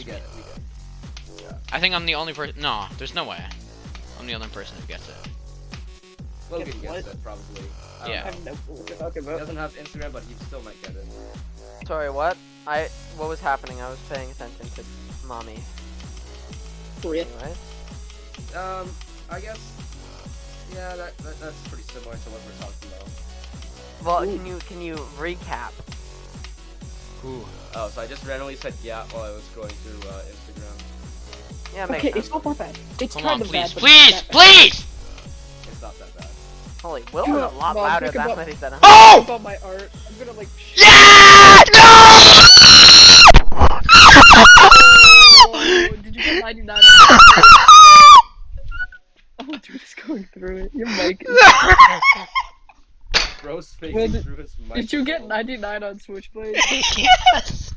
We get it. Yeah. I think I'm the only person. No, there's no way. I'm the only person who gets it. Logan gets it, probably. I Yeah. don't know. have no clue what you're talking He about. doesn't have Instagram, but he still might get it. Sorry, what? What was happening? I was paying attention to mommy. For real. Anyway. I guess. Yeah, that's pretty similar to what we're talking about. Well, Ooh. can you recap? Ooh. Oh, so I just randomly said yeah while I was going through Instagram. Yeah, makes Okay, sense. it's not that bad. It's Come kind on, of please, bad. but please, it's not please! It's not that bad. Holy, Will was a lot Mom, louder think than about- what he said. bad. Oh! Think about my art. I'm gonna like. Yeah! No! Oh, did you get 99 on that? Oh, dude, it's going through it. Your mic is... Bro's Well, facing through his mic. Did you get 99 on Switchblade? Yes!